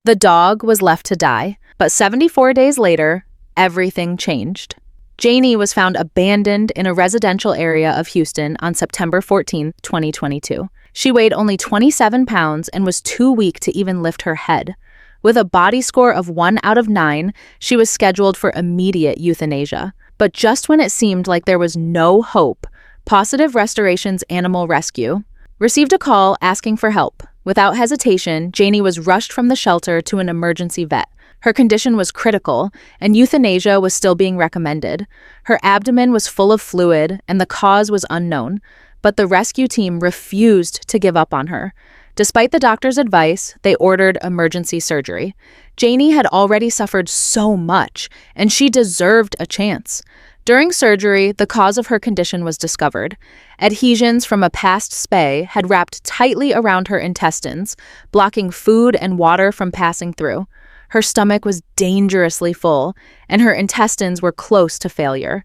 The dog was left to die, but 74 days later, everything changed. Janie was found abandoned in a residential area of Houston on September 14, 2022. She weighed only 27 pounds and was too weak to even lift her head. With a body score of 1 out of 9, she was scheduled for immediate euthanasia. But just when it seemed like there was no hope, Positive Restoration's Animal Rescue received a call asking for help. Without hesitation, Janie was rushed from the shelter to an emergency vet. Her condition was critical, and euthanasia was still being recommended. Her abdomen was full of fluid, and the cause was unknown. But the rescue team refused to give up on her. Despite the doctor's advice, they ordered emergency surgery. Janie had already suffered so much, and she deserved a chance. During surgery, the cause of her condition was discovered. Adhesions from a past spay had wrapped tightly around her intestines, blocking food and water from passing through. Her stomach was dangerously full, and her intestines were close to failure.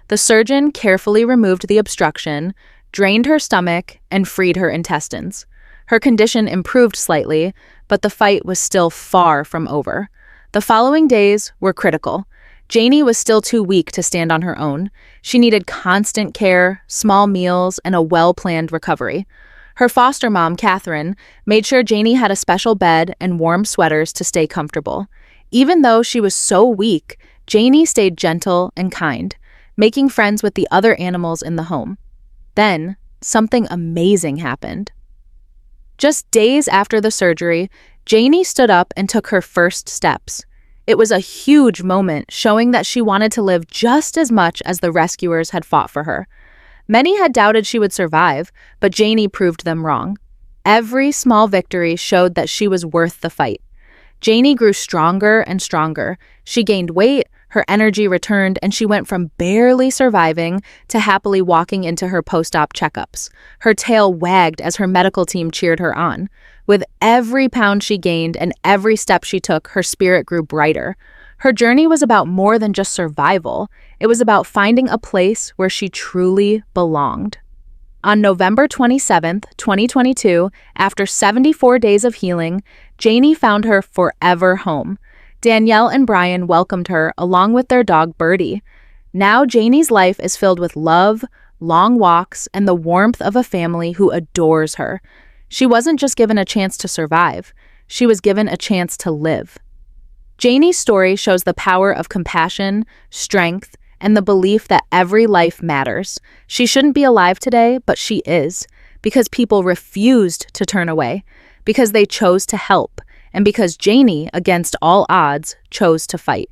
The surgeon carefully removed the obstruction, drained her stomach, and freed her intestines. Her condition improved slightly, but the fight was still far from over. The following days were critical. Janie was still too weak to stand on her own. She needed constant care, small meals, and a well-planned recovery. Her foster mom, Catherine, made sure Janie had a special bed and warm sweaters to stay comfortable. Even though she was so weak, Janie stayed gentle and kind, making friends with the other animals in the home. Then, something amazing happened. Just days after the surgery, Janie stood up and took her first steps. It was a huge moment, showing that she wanted to live just as much as the rescuers had fought for her. Many had doubted she would survive, but Janie proved them wrong. Every small victory showed that she was worth the fight. Janie grew stronger and stronger. She gained weight, her energy returned, and she went from barely surviving to happily walking into her post-op checkups. Her tail wagged as her medical team cheered her on. With every pound she gained and every step she took, her spirit grew brighter. Her journey was about more than just survival. It was about finding a place where she truly belonged. On November 27, 2022, after 74 days of healing, Janie found her forever home. Danielle and Brian welcomed her along with their dog Birdie. Now Janie's life is filled with love, long walks, and the warmth of a family who adores her. She wasn't just given a chance to survive, she was given a chance to live. Janie's story shows the power of compassion, strength, and the belief that every life matters. She shouldn't be alive today, but she is, because people refused to turn away, because they chose to help, and because Janie, against all odds, chose to fight.